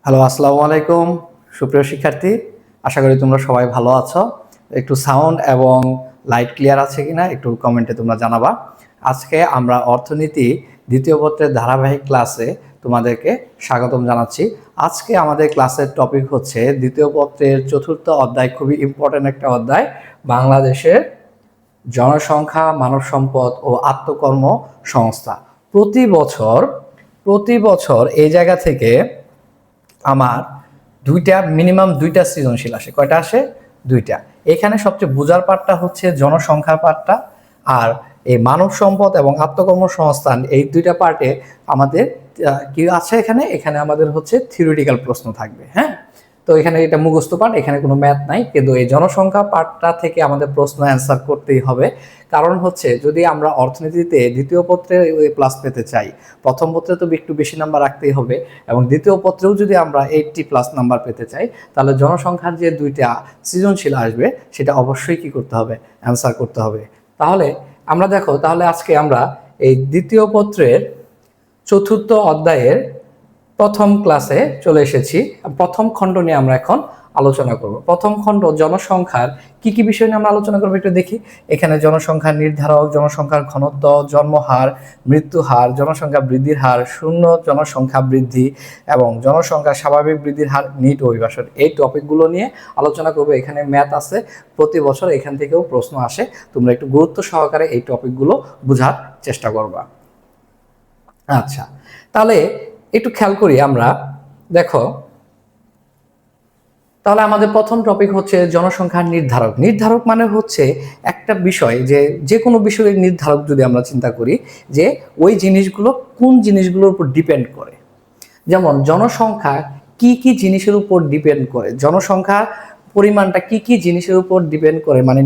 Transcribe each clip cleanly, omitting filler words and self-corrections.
Hello, আসসালামু আলাইকুম সুপ্রিয় শিক্ষার্থী। আশা করি তোমরা সবাই ভালো আছো। একটু সাউন্ড এবং লাইট ক্লিয়ার আছে কিনা একটু কমেন্টে তোমরা জানাবা। আজকে আমরা অর্থনীতি দ্বিতীয় পত্রের ধারাবাহিক ক্লাসে তোমাদেরকে স্বাগতম জানাচ্ছি। আজকে আমাদের ক্লাসের টপিক হচ্ছে দ্বিতীয় পত্রের চতুর্থ অধ্যায়, খুবই ইম্পর্টেন্ট একটা অধ্যায়, বাংলাদেশের জনসংখ্যা, মানব সম্পদ ও আত্মকর্মসংস্থান। প্রতি বছর এই জায়গা থেকে আমার মিনিমাম দুইটা সৃজনশীল আসে। কয়টা আসে? দুইটা। এখানে সবচেয়ে বোঝার পার্টটা হচ্ছে জনসংখ্যার পার্টটা, আর এই মানব সম্পদ এবং আত্মকর্মসংস্থান এই দুইটা পার্টে আমাদের কি আছে, এখানে আমাদের হচ্ছে থিওরিটিক্যাল প্রশ্ন থাকবে। হ্যাঁ, তো এখানে এটা মুখস্থ পার্ট, এখানে কোনো ম্যাথ নাই, কিন্তু এই জনসংখ্যা পার্টটা থেকে আমাদের প্রশ্ন অ্যান্সার করতেই হবে। কারণ হচ্ছে যদি আমরা অর্থনীতিতে দ্বিতীয় পত্রে প্লাস পেতে চাই, প্রথম পত্রে তো একটু বেশি নাম্বার রাখতেই হবে, এবং দ্বিতীয় পত্রেও যদি আমরা 80+ নাম্বার পেতে চাই, তাহলে জনসংখ্যার যে দুইটা সৃজনশীল আসবে সেটা অবশ্যই কি করতে হবে, অ্যান্সার করতে হবে। তাহলে আমরা দেখো, তাহলে আজকে আমরা এই দ্বিতীয় পত্রের চতুর্থ অধ্যায়ের প্রথম ক্লাসে চলে এসেছি। প্রথম খণ্ড নিয়ে আমরা এখন আলোচনা করব। প্রথম খণ্ড জনসংখ্যার কি কি বিষয় নিয়ে আমরা আলোচনা করবো একটু দেখি। এখানে জনসংখ্যার নির্ধারক, জনসংখ্যার ঘনত্ব, জন্মহার, মৃত্যুহার, জনসংখ্যা বৃদ্ধির হার, শূন্য জনসংখ্যা বৃদ্ধি এবং জনসংখ্যা স্বাভাবিক বৃদ্ধির হার, নিট অভিবাসন, এই টপিকগুলো নিয়ে আলোচনা করবো। এখানে ম্যাথ আছে, প্রতি বছর এখান থেকেও প্রশ্ন আসে। তোমরা একটু গুরুত্ব সহকারে এই টপিকগুলো বোঝার চেষ্টা করবা। আচ্ছা, তাহলে একটু খেয়াল করি আমরা। দেখো, তাহলে আমাদের প্রথম টপিক হচ্ছে জনসংখ্যার নির্ধারক। নির্ধারক মানে হচ্ছে একটা বিষয়, যে কোনো বিষয়ের নির্ধারক যদি আমরা চিন্তা করি, যে ওই জিনিসগুলো কোন জিনিসগুলোর উপর ডিপেন্ড করে। যেমন জনসংখ্যা কি কি জিনিসের উপর ডিপেন্ড করে, জনসংখ্যা পরিমাণটা কি কি জিনিসের উপর ডিপেন্ড করে, মানে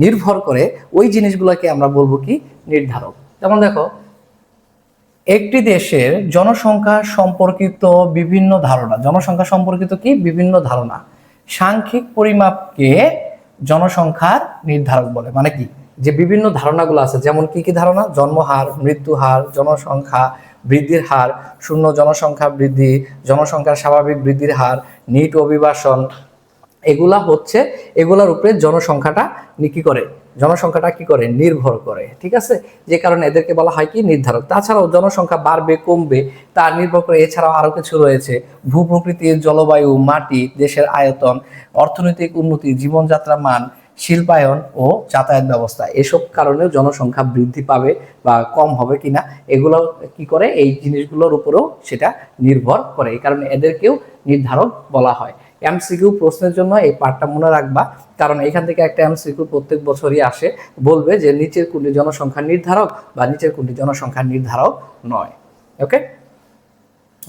নির্ভর করে, ওই জিনিসগুলোকে আমরা বলবো কি, নির্ধারক। যেমন দেখো, একটি দেশের জনসংখ্যা সম্পর্কিত বিভিন্ন ধারণা, জনসংখ্যা সম্পর্কিত কি বিভিন্ন ধারণা, সাংখ্যিক পরিমাপকে জনসংখ্যার নির্ধারক বলে। মানে কি, যে বিভিন্ন ধারণাগুলো আছে, যেমন কি কি ধারণা, জন্মহার, মৃত্যুহার, জনসংখ্যা বৃদ্ধির হার, শূন্য জনসংখ্যা বৃদ্ধি, জনসংখ্যার স্বাভাবিক বৃদ্ধির হার, নিট অভিবাসন, এগুলার উপরে জনসংখ্যাটা কি করে নির্ভর করে। ঠিক আছে, যে কারণে এদেরকে বলা হয় কি, নির্ধারক। তাছাড়াও জনসংখ্যা বাড়বে কমবে তার নির্ভর করে এছাড়াও আরো কিছু রয়েছে, ভূপ্রকৃতির, জলবায়ু, মাটি, দেশের আয়তন, অর্থনৈতিক উন্নতি, জীবনযাত্রা মান, শিল্পায়ন ও যাতায়াত ব্যবস্থা, এসব কারণেও জনসংখ্যা বৃদ্ধি পাবে বা কম হবে কিনা, এগুলো কি করে, এই জিনিসগুলোর উপরেও সেটা নির্ভর করে। এই কারণে এদেরকেও নির্ধারক বলা হয়। এমসিকিউ প্রশ্নের জন্য এই পার্টটা মনে রাখবা, কারণ এখান থেকে একটা এমসিকিউ প্রত্যেক বছরই আসে, বলবে যে নিচের কোনটি জনসংখ্যার নির্ধারক বা নিচের কোনটি জনসংখ্যার নির্ধারক নয়। ওকে,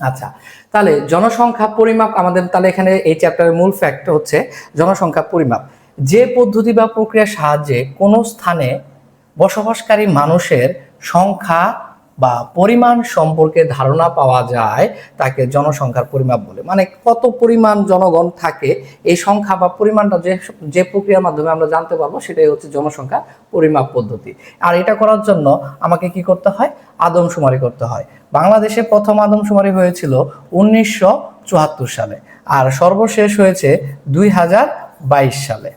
আচ্ছা, তাহলে জনসংখ্যা পরিমাপ আমাদের, তাহলে এখানে এই চ্যাপ্টারের মূল ফ্যাক্ট হচ্ছে জনসংখ্যা পরিমাপ। যে পদ্ধতি বা প্রক্রিয়ার সাহায্যে কোনো স্থানে বসবাসকারী মানুষের সংখ্যা বা পরিমাণ সম্পর্কে ধারণা পাওয়া যায় তাকে জনসংখ্যার পরিমাপ বলে। মানে কত পরিমাণ জনগণ থাকে, এই সংখ্যা বা পরিমাণটা যে প্রক্রিয়ার মাধ্যমে আমরা জানতে পারবো, সেটাই হচ্ছে জনসংখ্যা পরিমাপ পদ্ধতি। আর এটা করার জন্য আমাকে কি করতে হয়, আদমশুমারি করতে হয়। বাংলাদেশে প্রথম আদমশুমারি হয়েছিল 1974 সালে, আর সর্বশেষ হয়েছে 2022 সালে।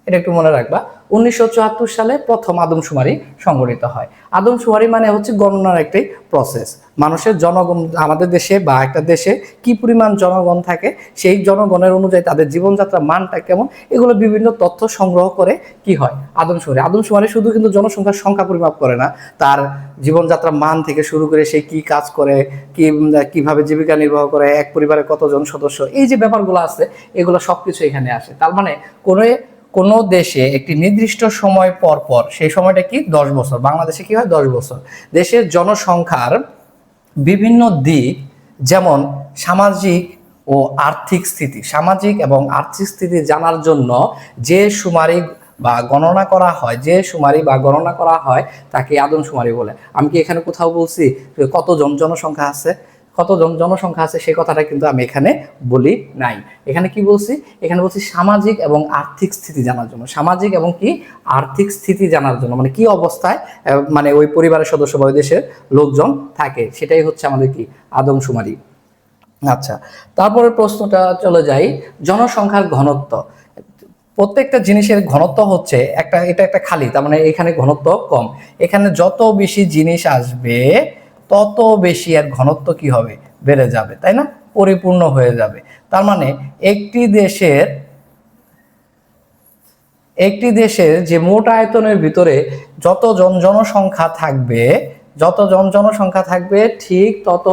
এটা একটু মনে রাখবা, 1974 সালে প্রথম আদমশুমারি সংগঠিত হয়। আদমশুমারি মানে হচ্ছে গণনার একটি প্রসেস। মানুষের জনগণ, আমাদের দেশে বা একটা দেশে কি পরিমাণ জনগণ থাকে, সেই জনগণের অনুযায়ী তাদের জীবনযাত্রার মানটা কেমন, এগুলো বিভিন্ন তথ্য সংগ্রহ করে কি হয়, আদমশুমারি। আদমশুমারি শুধু কিন্তু জনসংখ্যার সংখ্যা পরিমাপ করে না, তার জীবনযাত্রার মান থেকে শুরু করে সে কি কাজ করে, কিভাবে জীবিকা নির্বাহ করে, এক পরিবারে কতজন সদস্য, এই যে ব্যাপারগুলো আছে, এগুলো সবকিছু এখানে আসে। তার মানে কোনো দেশে একটি নির্দিষ্ট সময় পর পর, সেই সময়টা কি 10 বছর, বাংলাদেশে কি হয় 10 বছর, দেশের জনসংখ্যার বিভিন্ন দিক, যেমন সামাজিক ও আর্থিক স্থিতি, সামাজিক এবং আর্থিক স্থিতি জানার জন্য যে সুমারি বা গণনা করা হয় তাকে আদমশুমারি বলে। আমি কি এখানে কোথাও বলছি কতজন জনসংখ্যা আছে, সেই কথাটা কিন্তু আমি এখানে বলি নাই। এখানে কি বলছি, এখানে বলছি সামাজিক এবং আর্থিক স্থিতি জানার জন্য, সামাজিক এবং কি আর্থিক স্থিতি জানার জন্য, মানে কি অবস্থায় মানে ওই পরিবারের সদস্য বা ওই দেশের লোকজন থাকে, সেটাই হচ্ছে আমাদের কি আদমশুমারি। আচ্ছা, তারপরে প্রশ্নটা চলে যাই, জনসংখ্যার ঘনত্ব। প্রত্যেকটা জিনিসের ঘনত্ব হচ্ছে এটা একটা খালি, তার মানে এখানে ঘনত্ব কম। এখানে যত বেশি জিনিস আসবে তত বেশি এর ঘনত্ব কি হবে, বেড়ে যাবে, তাই না, পরিপূর্ণ হয়ে যাবে। তার মানে একটি দেশের যে মোট আয়তনের ভিতরে যত জনসংখ্যা থাকবে ঠিক তত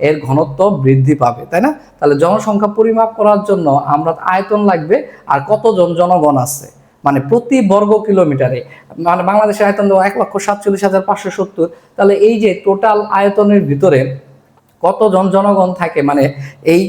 এর ঘনত্ব বৃদ্ধি পাবে, তাই না। তাহলে জনসংখ্যা পরিমাপ করার জন্য আমরা আয়তন লাগবে আর কতজন জনগণ আছে, মানে প্রতি বর্গ কিলোমিটারে, মানে বাংলাদেশের আয়তন 1,47,570। তাহলে এই যে টোটাল আয়তনের ভিতরে কতজন জনগণ থাকে, মানে এই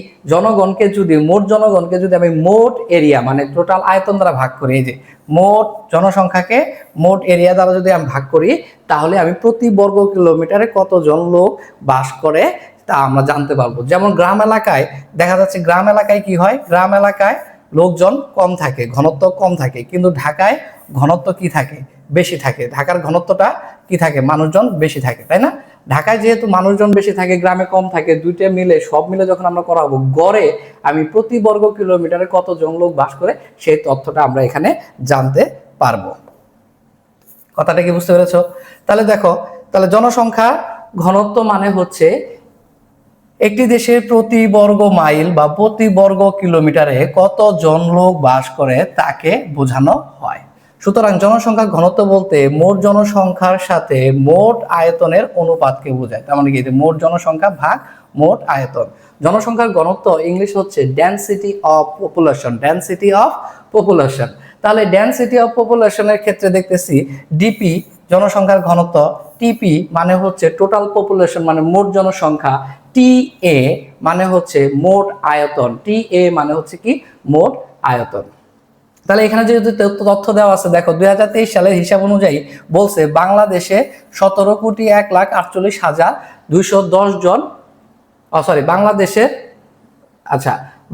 মোট জনগণকে যদি আমি মোট এরিয়া মানে টোটাল আয়তন দ্বারা ভাগ করি, এই যে মোট জনসংখ্যাকে মোট এরিয়া দ্বারা যদি আমি ভাগ করি, তাহলে আমি প্রতি বর্গ কিলোমিটারে কতজন লোক বাস করে তা আমরা জানতে পারবো। যেমন গ্রাম এলাকায় দেখা যাচ্ছে, গ্রাম এলাকায় কি হয়, গ্রাম এলাকায় লোকজন কম থাকে, ঘনত্ব কম থাকে, কিন্তু ঢাকায় ঘনত্ব কি থাকে, বেশি থাকে। ঢাকার ঘনত্বটা কি থাকে, মানুষজন বেশি থাকে, তাই না। ঢাকায় যেহেতু মানুষজন বেশি থাকে, গ্রামে কম থাকে, দুইটা মিলে সব মিলে যখন আমরা করাবো, গড়ে আমি প্রতি বর্গ কিলোমিটারে কতজন লোক বাস করে সেই তথ্যটা আমরা এখানে জানতে পারবো। কথাটা কি বুঝতে পেরেছো? তাহলে দেখো, তাহলে জনসংখ্যা ঘনত্ব মানে হচ্ছে একটি দেশের প্রতি বর্গ মাইল বা প্রতি বর্গ কিলোমিটারে কতজন লোক বাস করে তাকে বোঝানো হয়। সুতরাং জনসংখ্যা ঘনত্ব বলতে মোট জনসংখ্যার সাথে মোট আয়তনের অনুপাতকে বোঝায়। তার মানে কি, মোট জনসংখ্যা ভাগ মোট আয়তন। জনসংখ্যার ঘনত্ব ইংলিশ হচ্ছে ডেনসিটি অফ পপুলেশন। তাহলে ডেনসিটি অফ পপুলেশনের ক্ষেত্রে দেখতেছি ডিপি জনসংখ্যার ঘনত্ব, টিপি মানে হচ্ছে টোটাল পপুলেশন মানে মোট জনসংখ্যা, টিএ মানে হচ্ছে মোট আয়তন, টিএ মানে হচ্ছে কি, মোট আয়তন। তাহলে এখানে যেহেতু তথ্য দেওয়া আছে, দেখো 2023 সালের হিসাব অনুযায়ী বলছে বাংলাদেশে 17,48,210 জন,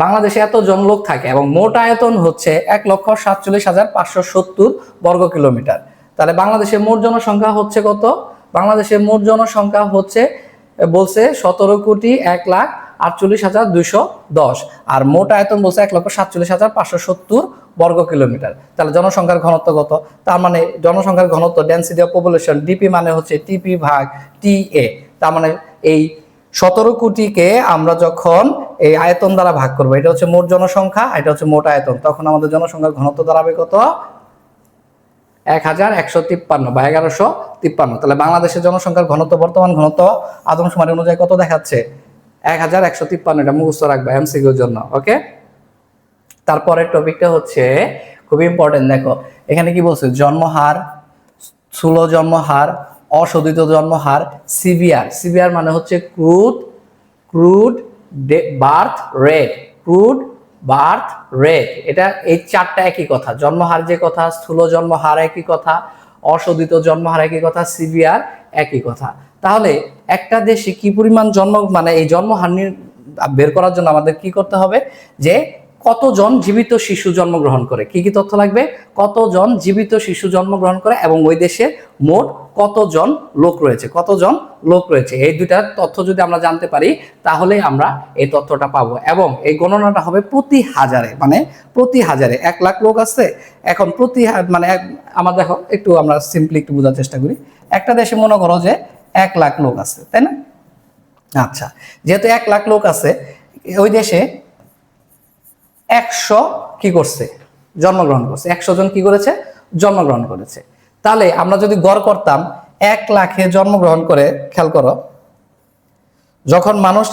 বাংলাদেশে এতজন লোক থাকে এবং মোট আয়তন হচ্ছে 1,47,570 বর্গ কিলোমিটার। তাহলে বাংলাদেশের মোট জনসংখ্যা হচ্ছে কত, বাংলাদেশের মোট জনসংখ্যা হচ্ছে বলছে 17,48,210 আর মোট আয়তন বলছে 1,47,570 বর্গ কিলোমিটার। তাহলে জনসংখ্যার ঘনত্ব কত, তার মানে জনসংখ্যার ঘনত্ব ডেনসিটি অফ পপুলেশন, ডিপি মানে হচ্ছে টিপি ভাগ টিএ। তার মানে এই 17 কোটিকে আমরা যখন এই আয়তন দ্বারা ভাগ করবো, এটা হচ্ছে মোট জনসংখ্যা, এটা হচ্ছে মোট আয়তন, তখন আমাদের জনসংখ্যার ঘনত্ব দাঁড়াবে কত, 1153 বা 1153। তাহলে বাংলাদেশের জনসংখ্যার ঘনত্ব, বর্তমান ঘনত্ব আদমশুমারি অনুযায়ী কত দেখাচ্ছে, 1153। এটা মুখস্থ রাখবা এমসিকিউর জন্য, ওকে। তারপরের টপিকটা হচ্ছে খুব ইম্পর্টেন্ট, দেখো এখানে কি বলছে, জন্মহার, স্থূল জন্মহার, অশোধিত জন্মহার, সিভিআর মানে হচ্ছে ক্রুড বার্থ রেট। এটা এই চারটা একই কথা, জন্মহার যে কথা, স্থূল জন্মহার একই কথা, অশোধিত জন্মহার একই কথা, সিভিআর একই কথা। তাহলে একটা দেশে কি পরিমাণ মানে এই জন্মহার বের করার জন্য আমাদের কি করতে হবে, যে কতজন জীবিত শিশু জন্মগ্রহণ করে, কি কি তথ্য লাগবে, কতজন জীবিত শিশু জন্মগ্রহণ করে এবং ওই দেশে মোট কতজন লোক রয়েছে, এই দুইটা তথ্য যদি আমরা জানতে পারি তাহলে আমরা এই তথ্যটা পাবো। এবং এই গণনাটা হবে প্রতি হাজারে, মানে প্রতি হাজারে 1 লাখ লোক আছে, এখন মানে আমরা দেখো একটু আমরা সিম্পলি একটু বোঝার চেষ্টা করি। একটা দেশে মনে করো যে 1 লাখ লোক আছে, তাই না। আচ্ছা, যেহেতু 1 লাখ লোক আছে, ওই দেশে 100 কি করছে, জন্মগ্রহণ করছে, 100 জন কি করেছে, জন্মগ্রহণ করেছে। তাহলে আমরা যদি গড় করতাম 1 লাখে জন্মগ্রহণ করে, খেয়াল করো, যখন মানুষ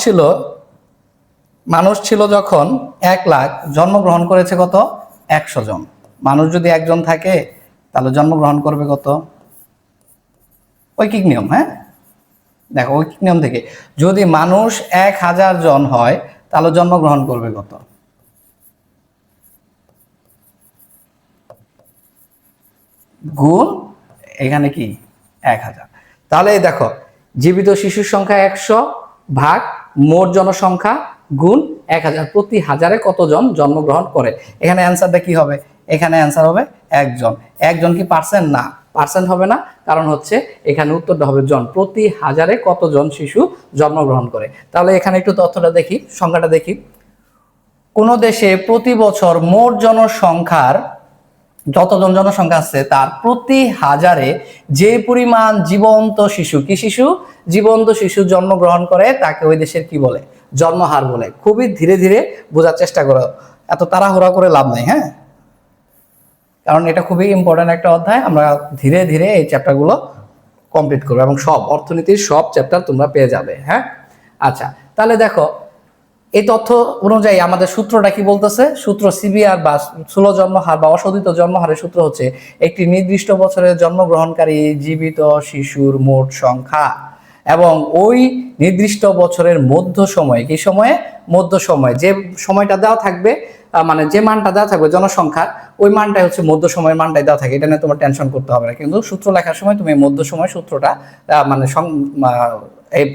ছিল যখন 1 লাখ, জন্মগ্রহণ করেছে কত, 100 জন। মানুষ যদি একজন থাকে তাহলে জন্মগ্রহণ করবে কত, ঐকিক নিয়ম, হ্যাঁ দেখো ঐকিক নিয়ম থেকে যদি মানুষ 1000 জন হয় তাহলে জন্মগ্রহণ করবে কত, গুণ এখানে কি 1000। তাহলে দেখো জীবিত শিশুর সংখ্যা 100 ভাগ মোট জনসংখ্যা গুণ 1000, প্রতি হাজারে কতজন জন্মগ্রহণ করে। এখানে অ্যান্সারটা কি হবে, এখানে অ্যান্সার হবে একজন কি পার্সেন্ট না, পার্সেন্ট হবে না, কারণ হচ্ছে এখানে উত্তরটা হবে জন। প্রতি হাজারে কতজন শিশু জন্মগ্রহণ করে। তাহলে এখানে একটু তথ্যটা দেখি, সংখ্যাটা দেখি। কোন দেশে প্রতি বছর মোট জনসংখ্যার যতজন জনসংখ্যা আছে তার প্রতি হাজারে যে পরিমাণ জীবন্ত শিশু, কি শিশু? জীবন্ত শিশু জন্মগ্রহণ করে তাকে ওই দেশের কি বলে? জন্মহার বলে। খুবই ধীরে ধীরে বোঝার চেষ্টা করো, এত তাড়াহুড়া করে লাভ নাই, হ্যাঁ, কারণ এটা খুবই ইম্পর্টেন্ট একটা অধ্যায়। আমরা ধীরে ধীরে এই চ্যাপ্টারগুলো কমপ্লিট করবো এবং সব অর্থনীতির সব চ্যাপ্টার তোমরা পেয়ে যাবে। হ্যাঁ, আচ্ছা, তাহলে দেখো এই তথ্য অনুযায়ী আমাদের সূত্রটা কি বলতেছে? সূত্র সিবিআর বা স্থূল জন্মহার বা অশোধিত জন্মহারের সূত্র হচ্ছে একটি নির্দিষ্ট বছরে জন্মগ্রহণকারী জীবিত শিশুর মোট সংখ্যা এবং ওই নির্দিষ্ট বছরের মধ্য সময়ে, কি সময়ে? মধ্য সময়, যে সময়টা দেওয়া থাকবে, মানে যে মানটা দেওয়া থাকবে জনসংখ্যার, ওই মানটাই হচ্ছে মধ্য সময়ের মানটাই দেওয়া থাকে। এটা নিয়ে তোমার টেনশন করতে হবে না, কিন্তু সূত্র লেখার সময় তুমি মধ্য সময় সূত্রটা মানে এই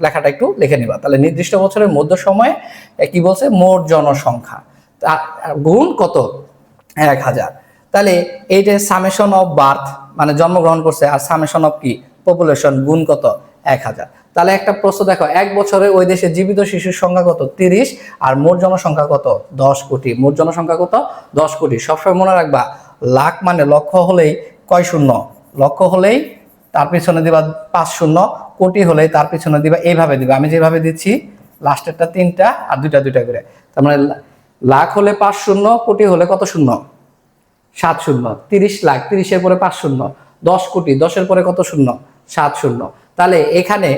লেখাটা একটু লিখে নিবা। তাহলে নির্দিষ্ট বছরের মধ্য সময়ে কি বলছে? মোট জনসংখ্যা গুণ কত? 1000। তাহলে এই যে সামেশন অফ বার্থ মানে জন্মগ্রহণ করছে, আর সামেশন অফ কি? পপুলেশন, গুণ কত? 1000। তাহলে একটা প্রশ্ন দেখো, এক বছরে ওই দেশে জীবিত শিশুর সংখ্যা কত? 30, আর মোট জনসংখ্যা কত? 10 কোটি। মোট জনসংখ্যা কত? 10 কোটি। সবসময় মনে রাখবা, লাখ মানে লক্ষ হলেই কয় শূন্য? লক্ষ হলেই তার পিছনে দিবা 5 শূন্য, কোটি হলেই তার পিছনে দিবা এইভাবে দিবা, আমি যেভাবে দিচ্ছি, লাস্টেরটা 3টা আর 2টা 2টা করে। তার মানে লাখ হলে 5 শূন্য, কোটি হলে কত শূন্য? 7 শূন্য। 30 লাখ, 30-এর পরে 5 শূন্য। 10 কোটি, 10-এর পরে কত শূন্য? 7 শূন্য। তাহলে এখানে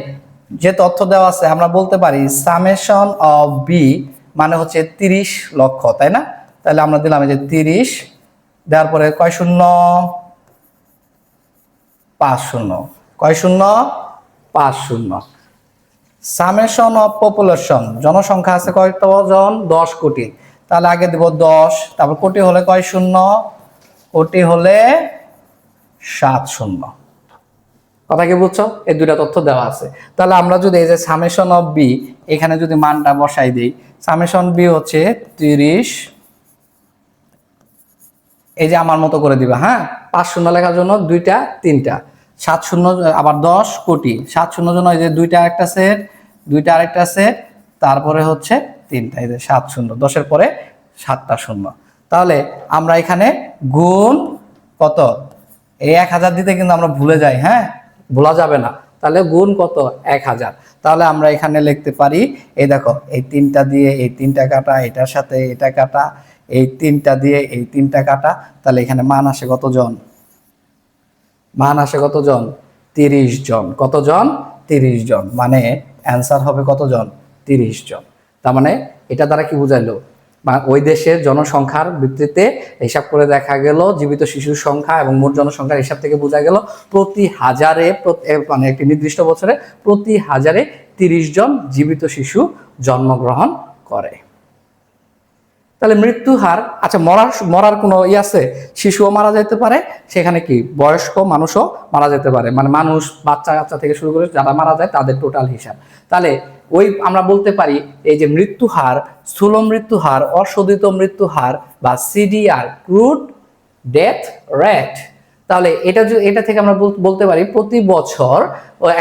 যে তথ্য দেওয়া আছে আমরা বলতে পারি সামেশন অফ বি মানে হচ্ছে 30 লক্ষ, তাই না? তাহলে আমরা দিলাম এই যে 30 দেওয়ার পরে কয় শূন্য? 5 শূন্য। কয় শূন্য? 5 শূন্য। সামেশন অফ পপুলেশন, জনসংখ্যা আছে কয়জন? 10 কোটি। তাহলে আগে দিব 10, তারপর কোটি হলে কয় শূন্য? কোটি হলে 7 শূন্য। কথা কি বুঝছো? এই দুইটা তথ্য দেওয়া আছে। তাহলে আমরা যদি এই যে সামেশন অফ বি এখানে যদি মানটা বসাই দিই, সামেশন বি হচ্ছে 30, এই যে আমার মতো করে দিবা, হ্যাঁ, 5 শূন্য লেখার জন্য 2টা 3টা, 7 শূন্য আবার 10 কোটি, 7 শূন্য জন্য এই যে 2টা একটা সেট, 2টা আরেকটা সেট, তারপরে হচ্ছে 3টা, এই যে 7 শূন্য, 10-এর পরে 7টা শূন্য। তাহলে আমরা এখানে গুণ কত? এই 1000 দিতে কিন্তু আমরা ভুলে যাই, হ্যাঁ, ভোলা যাবে না। তাহলে গুণ কত? 1000। তাহলে আমরা এখানে লিখতে পারি, এই দেখো, এই 3টা দিয়ে এই 3টা কাটা, এটার সাথে এটা কাটা, এই 3টা দিয়ে এই 3টা কাটা, তাহলে এখানে মান আসে কতজন? মান আসে কতজন? 30 জন। কতজন? 30 জন। মানে অ্যান্সার হবে কতজন? 30 জন। তার মানে এটা দ্বারা কি বুঝাইলো? বা ওই দেশের জনসংখ্যার ভিত্তিতে হিসাব করে দেখা গেল জীবিত শিশুর সংখ্যা এবং মোট জনসংখ্যার হিসাব থেকে বোঝা গেল প্রতি হাজারে, মানে একটি নির্দিষ্ট বছরে প্রতি হাজারে 30 জন জীবিত শিশু জন্মগ্রহণ করে। তাহলে মৃত্যু হার, আচ্ছা, মরার কোনো আছে? শিশুও মারা যেতে পারে, সেখানে কি বয়স্ক মানুষও মারা যেতে পারে, মানে মানুষ, বাচ্চা কাচ্চা থেকে শুরু করে যারা মারা যায় তাদের টোটাল হিসাব। তাহলে ওই আমরা বলতে পারি এই যে মৃত্যু হার, স্থূল মৃত্যু হার, অশোধিত মৃত্যু হার বা সিডিআর, ক্রুড ডেথ রেট। তাহলে এটা থেকে আমরা বলতে পারি প্রতি বছর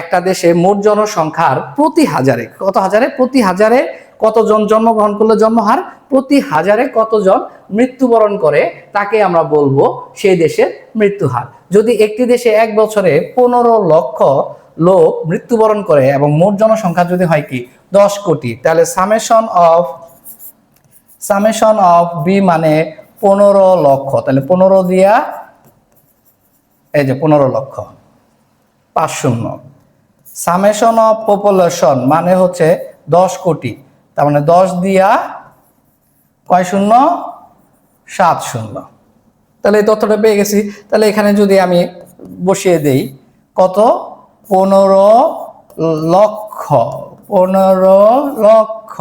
একটা দেশে মোট জনসংখ্যার প্রতি হাজারে, কত হাজারে? প্রতি হাজারে কতজন জন্মগ্রহণ করলে জন্মহার, প্রতি হাজারে কতজন মৃত্যুবরণ করে তাকে আমরা বলবো সেই দেশের মৃত্যু হার। যদি একটি দেশে এক বছরে 15 লক্ষ লোক মৃত্যুবরণ করে এবং মোট জনসংখ্যা যদি হয় কি 10 কোটি, তাহলে সামেশন অফ বি মানে 15 লক্ষ। তাহলে 15 দিয়া এই যে 15 লক্ষ, 5 শূন্য। সামেশন অফ পপুলেশন মানে হচ্ছে 10 কোটি, তার মানে 10 দিয়া কয় শূন্য? 7 শূন্য। তাহলে এই তথ্যটা পেয়ে গেছি। তাহলে এখানে যদি আমি বসিয়ে দেই কত? 15 লক্ষ, 15 লক্ষ,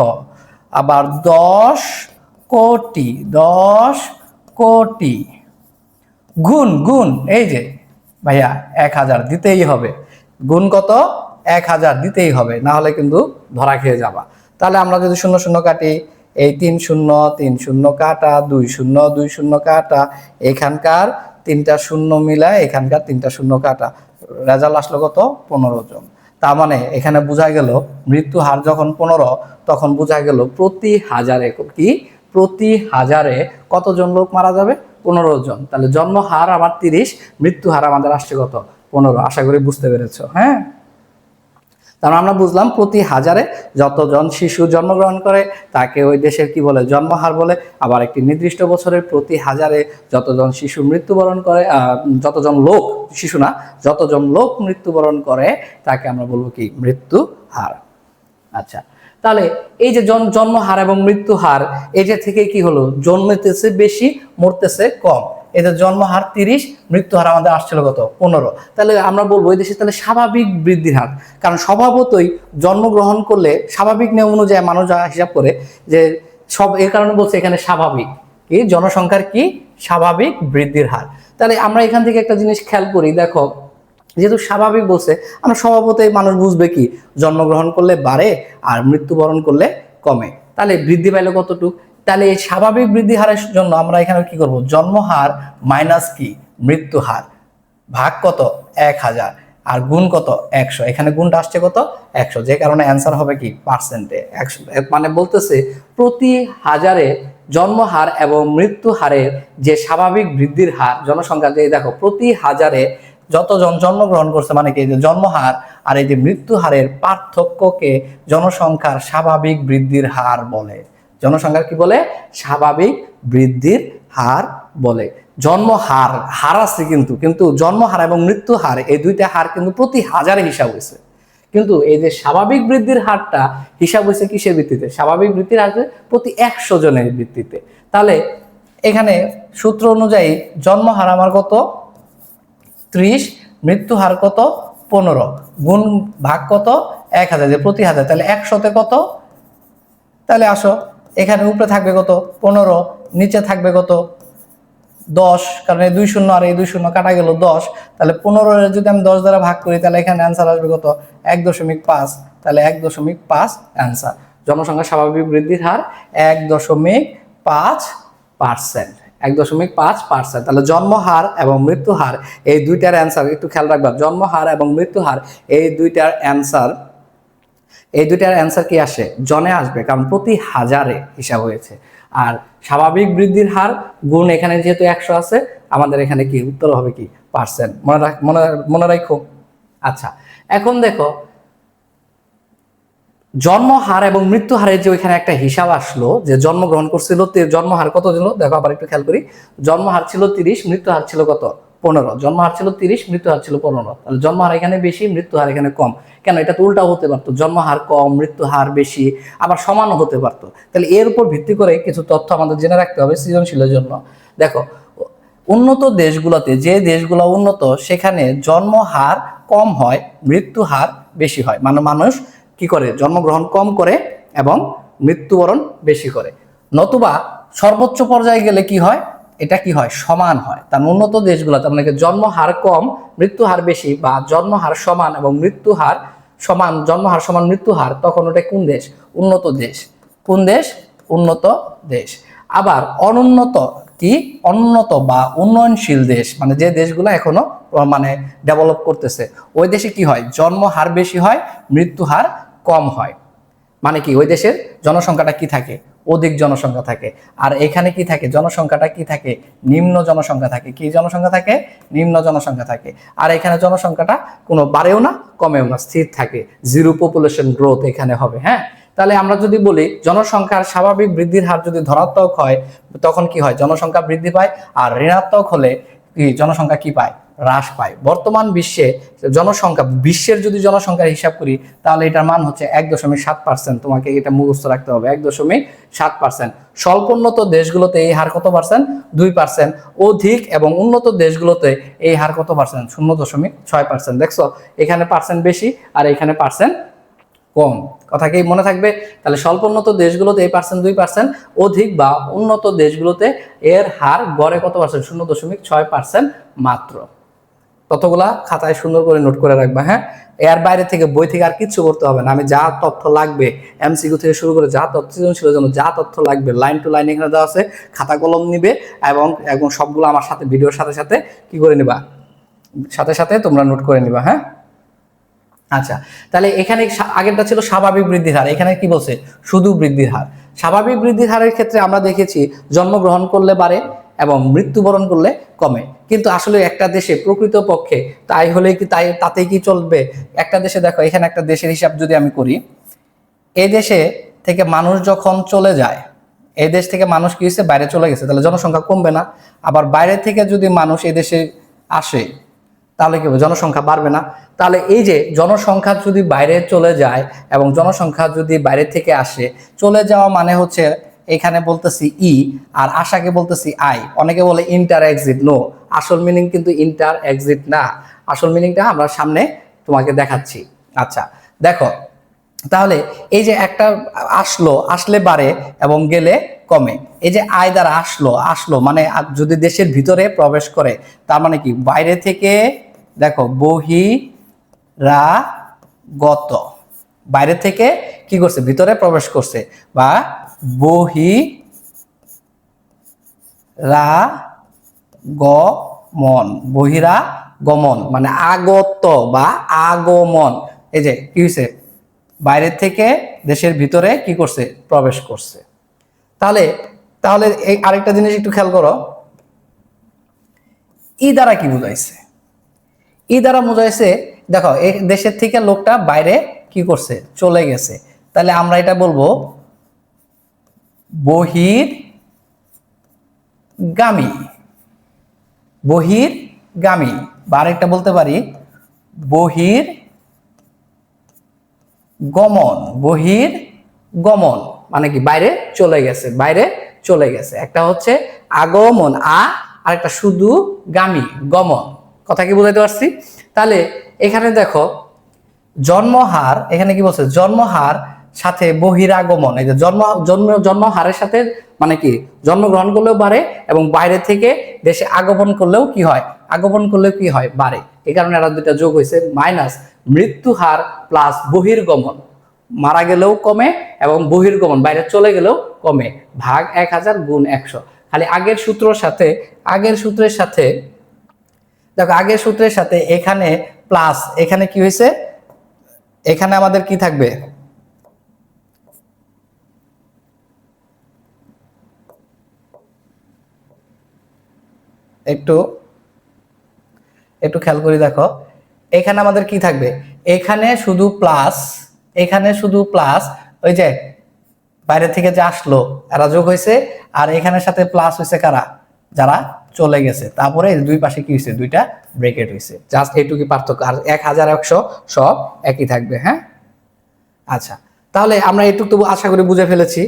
আবার 10 কোটি, 10 কোটি, গুণ এই যে ভাইয়া 1000 দিতেই হবে। গুণ কত? 1000 দিতেই হবে, না হলে কিন্তু ধরা খেয়ে যাবা। তাহলে আমরা যদি শূন্য শূন্য কাটি, এই 3 শূন্য 3 শূন্য কাটা, 2 শূন্য 2 শূন্য কাটা, এখানকার তিনটা শূন্য মিলায় এখানকার তিনটা শূন্য কাটা, রেজাল্ট আসলো কত? 15 জন। তার মানে এখানে বোঝা গেল মৃত্যু হার যখন 15, তখন বোঝা গেল প্রতি হাজারে কি, প্রতি হাজারে কতজন লোক মারা যাবে? 15 জন। তাহলে জন্ম হার আমার 30, মৃত্যু হার আমাদের আসছে কত? 15। আশা করি বুঝতে পেরেছো। হ্যাঁ, তার আমরা বুঝলাম প্রতি হাজারে যতজন শিশু জন্মগ্রহণ করে তাকে ওই দেশের কি বলে? জন্মহার বলে। আবার একটি নির্দিষ্ট বছরের প্রতি হাজারে যতজন শিশু মৃত্যুবরণ করে, যতজন লোক, শিশু না, যতজন লোক মৃত্যুবরণ করে তাকে আমরা বলবো কি? মৃত্যু হার। আচ্ছা, তাহলে এই যে জন্মহার এবং মৃত্যু হার, এটা থেকে কি হলো? জন্মেতেছে বেশি, মরতেছে কম। এদের জন্মহার 30, মৃত্যু হার আমাদের আসছিল কত? 15। তাহলে আমরা বলবো এই দেশে তাহলে স্বাভাবিক বৃদ্ধির হার, কারণ স্বভাবতই জন্মগ্রহণ করলে স্বাভাবিক নিয়ম অনুযায়ী মানুষ যা হিসাব করে যে সব, এর কারণে বলছে এখানে স্বাভাবিক কি, জনসংখ্যার কি স্বাভাবিক বৃদ্ধির হার। তাহলে আমরা এখান থেকে একটা জিনিস খেয়াল করি, দেখো যেহেতু স্বাভাবিক বলছে, আমরা স্বভাবতই মানুষ বুঝবে কি জন্মগ্রহণ করলে বাড়ে আর মৃত্যুবরণ করলে কমে। তাহলে বৃদ্ধি পাইলে কতটুকু? তাহলে এই স্বাভাবিক বৃদ্ধি হারের জন্য আমরা এখানে কি করব? জন্মহার মাইনাস কি মৃত্যু হার ভাগ কত? 1000 আর গুণ কত? 100। এখানে গুণটা আসছে কত? 100, যে কারণে অ্যান্সার হবে কি পার্সেন্টে 100। মানে বলতেছে প্রতি হাজারে জন্মহার এবং মৃত্যু হারের যে স্বাভাবিক বৃদ্ধির হার, জনসংখ্যা যে দেখো প্রতি হাজারে যতজন জন্মগ্রহণ করছে, মানে কি যে জন্মহার আর এই যে মৃত্যু হারের পার্থক্যকে জনসংখ্যার স্বাভাবিক বৃদ্ধির হার বলে। জনসংখ্যার কি বলে? স্বাভাবিক বৃদ্ধির হার বলে। জন্মহার হার আছে কিন্তু জন্মহার এবং মৃত্যু হার এই দুইটা হার কিন্তু প্রতি হাজারে হিসাব হয়েছে, কিন্তু এই যে স্বাভাবিক বৃদ্ধির হারটা হিসাব হয়েছে কিসের ভিত্তিতে? স্বাভাবিক বৃদ্ধির হার প্রতি 100 জনের ভিত্তিতে। তাহলে এখানে সূত্র অনুযায়ী জন্মহার আমার কত? 30, মৃত্যু হার কত? 15, গুণ ভাগ কত? 1000, যে প্রতি হাজার। তাহলে 100তে কত? তাহলে আসো এখানে উপরে থাকবে কত? 15, নিচে থাকবে কত? 10, কারণ এই 2 শূন্য আর এই 2 শূন্য কাটা গেল 10। তাহলে 15 যদি আমি 10 দ্বারা ভাগ করি তাহলে এখানে অ্যান্সার আসবে কত? 1.5। তাহলে 1.5 অ্যান্সার। জনসংখ্যা স্বাভাবিক বৃদ্ধির হার 1.5%। 1.5%। তাহলে জন্মহার এবং মৃত্যু হার এই দুইটার অ্যান্সার একটু খেয়াল রাখবা। জন্মহার এবং মৃত্যু হার এই দুইটার অ্যান্সার কি আসে? জনে আসবে, কারণ প্রতি হাজারে হিসাব হয়েছে। আর স্বাভাবিক বৃদ্ধির হার গুণ এখানে যেহেতু 100 আছে, আমাদের এখানে কি উত্তর হবে কি? পার্সেন্ট। মনে রাখো। আচ্ছা, এখন দেখো জন্মহার এবং মৃত্যু হারের যে ওইখানে একটা হিসাব আসলো, যে জন্মগ্রহণ করছিল জন্মহার কত ছিল? দেখো আবার একটু খেয়াল করি। জন্মহার ছিল 30, মৃত্যু হার ছিল কত? 15। জন্মহার ছিল 30, মৃত্যু হার ছিল 15। তাহলে জন্মহার এখানে বেশি, মৃত্যু হার এখানে কম। কেন? এটা তো উল্টাও হতে পারতো, জন্মহার কম মৃত্যু হার বেশি, আবার সমানও হতে পারতো। তাহলে এর উপর ভিত্তি করে কিছু তথ্য আমাদের জেনে রাখতে হবে সৃজনশীলের জন্য। দেখো উন্নত দেশগুলোতে, যে দেশগুলো উন্নত সেখানে জন্মহার কম হয়, মৃত্যু হার বেশি হয়। মানে মানুষ কি করে? জন্মগ্রহণ কম করে এবং মৃত্যুবরণ বেশি করে। নতুবা সর্বোচ্চ পর্যায়ে গেলে কি হয়? এটা কি হয়? সমান হয়। তার উন্নত দেশগুলোতে মানে জন্মহার কম মৃত্যু হার বেশি, বা জন্মহার সমান এবং মৃত্যু হার সমান, জন্মহার সমান মৃত্যু হার, তখন ওটা কোন দেশ? উন্নত দেশ। কোন দেশ? উন্নত দেশ। আবার অনুন্নত কি? অনুন্নত বা উন্নয়নশীল দেশ, মানে যে দেশগুলো এখনো মানে ডেভেলপ করতেছে, ওই দেশে কি হয়? জন্মহার বেশি হয়, মৃত্যু হার কম হয়। মানে কি? ওই দেশের জনসংখ্যাটা কি থাকে? অধিক জনসংখ্যা থাকে। আর এখানে কি থাকে? জনসংখ্যাটা কি থাকে? নিম্ন জনসংখ্যা থাকে। কি জনসংখ্যা থাকে? নিম্ন জনসংখ্যা থাকে। আর এখানে জনসংখ্যাটা কোনো বাড়েও না কমেও না, স্থির থাকে। জিরো পপুলেশন গ্রোথ এখানে হবে। হ্যাঁ, তাহলে আমরা যদি বলি জনসংখ্যার স্বাভাবিক বৃদ্ধির হার যদি ধনাত্মক হয় তখন কি হয়? জনসংখ্যা বৃদ্ধি পায়। আর ঋণাত্মক হলে কি জনসংখ্যা কি পায়? হ্রাস পায়। বর্তমান বিশ্বে জনসংখ্যা, বিশ্বের যদি জনসংখ্যার হিসাব করি তাহলে এটার মান হচ্ছে 1.7%। তোমাকে এটা মুখস্থ রাখতে হবে, 1.7%। স্বল্পোন্নত দেশগুলোতে এই হার কত পার্সেন্ট? 2%। অধিক এবং উন্নত দেশগুলোতে এই হার কত পার্সেন্ট? 0.6%। দেখছো এখানে পার্সেন্ট বেশি আর এখানে পার্সেন্ট কম। কথা কি মনে থাকবে? তাহলে স্বল্পোন্নত দেশগুলোতে এই পার্সেন্ট 2%, অধিক বা উন্নত দেশগুলোতে এর হার গড়ে কত পার্সেন্ট? 0.6% মাত্র। ততগুলা খাতায় সুন্দর করে নোট করে রাখবা। হ্যাঁ, এর বাইরে থেকে বই থেকে আর কিচ্ছু করতে হবে না। আমি যা তথ্য লাগবে এমসিকিউ থেকে শুরু করে যা তথ্য ছিল জন্য যা তথ্য লাগবে লাইন টু লাইন এখানে দেওয়া আছে, খাতা কলম নিবে এবং সবগুলো আমার সাথে ভিডিওর সাথে সাথে কি করে নিবা, সাথে সাথে তোমরা নোট করে নিবা। হ্যাঁ, আচ্ছা, তাহলে এখানে আগেরটা ছিল স্বাভাবিক বৃদ্ধির হার, এখানে কি বলছে শুধু বৃদ্ধির হার। স্বাভাবিক বৃদ্ধির হারের ক্ষেত্রে আমরা দেখেছি জন্মগ্রহণ করলে বাড়ে এবং মৃত্যুবরণ করলে কমে। কিন্তু আসলে একটা দেশে প্রকৃত পক্ষে তাই হলে কি তাতেই কি চলবে? একটা দেশে দেখো, এখানে একটা দেশের হিসাব যদি আমি করি, এই দেশে থেকে মানুষ যখন চলে যায়, এই দেশ থেকে মানুষ কি হয়েছে, বাইরে চলে গেছে, তাহলে জনসংখ্যা কমবে না। আবার বাইরে থেকে যদি মানুষ এই দেশে আসে তাহলে কি হবে, জনসংখ্যা বাড়বে না। তাহলে এই যে জনসংখ্যা যদি বাইরে চলে যায় এবং জনসংখ্যা যদি বাইরে থেকে আসে, চলে যাওয়া মানে হচ্ছে এখানে বলতেছি ই আর আশাকে বলতেছি আই। অনেকে বলে ইন্টার এক্সিট, নো, আসল মিনিং কিন্তু ইন্টার এক্সিট না। আসল মিনিংটা আমরা সামনে তোমাকে দেখাচ্ছি। আচ্ছা দেখো, তাহলে এই যে একটা আসলে বাড়ে এবং গেলে কমে। এই যে আয় দ্বারা আসলো মানে যদি দেশের ভিতরে প্রবেশ করে, তার মানে কি বাইরে থেকে দেখো বহিরাগত, বাইরে থেকে কি করছে, ভিতরে প্রবেশ করছে, বা বহিরাগমন মানে আগত বা আগমন। এই যে কি হয়েছে, বাইরে থেকে দেশের ভিতরে কি করছে, প্রবেশ করছে। তাহলে তাহলে এই আরেকটা জিনিস একটু খেয়াল করো, ই দ্বারা কি বুঝাইছে? ই দ্বারা বুঝাইছে দেখো, এই দেশের থেকে লোকটা বাইরে কি করছে, চলে গেছে। তাহলে আমরা এটা বলবো বহির্গামী, বহির্গামী, বা আরেকটা বলতে পারি বহির্গমন মানে কি বাইরে চলে গেছে, বাইরে চলে গেছে। একটা হচ্ছে আগমন আর একটা শুধু গামী গমন। কথা কি বুঝাইতে পারছি? তাহলে এখানে দেখো জন্মহার, এখানে কি বলছে, জন্মহার সাথে বহিরাগমন। এই যে জন্মহারের সাথে মানে কি জন্মগ্রহণ করলেও বাড়ে এবং বাইরে থেকে দেশে আগমন করলেও কি হয়, আগমন করলেও কি হয়, বাড়ে। এই কারণে এরা দুইটা যোগ হয়েছে, মাইনাস মৃত্যু হার প্লাস বহির্গমন, মারা গেলেও কমে এবং বহির্গমন বাইরে চলে গেলেও কমে, ভাগ 1000 গুণ 100। খালি আগের সূত্রের সাথে দেখো, আগের সূত্রের সাথে এখানে প্লাস, এখানে কি হয়েছে, এখানে আমাদের কি থাকবে, একটু খেয়াল করি দেখো, এখানে আমাদের কি থাকবে, এখানে শুধু প্লাস, ওই যে বাইরে থেকে যে আসলো এরা যোগ হয়েছে, আর এখানের সাথে প্লাস হয়েছে কারা, যারা চলে গেছে। তারপরে দুই পাশে কি হয়েছে, দুইটা ব্রেকেট হয়েছে, জাস্ট এইটুকু পার্থক্য। আর 1100 সব একই থাকবে। হ্যাঁ, আচ্ছা, তাহলে আমরা এটুকু তো আশা করি বুঝে ফেলেছি,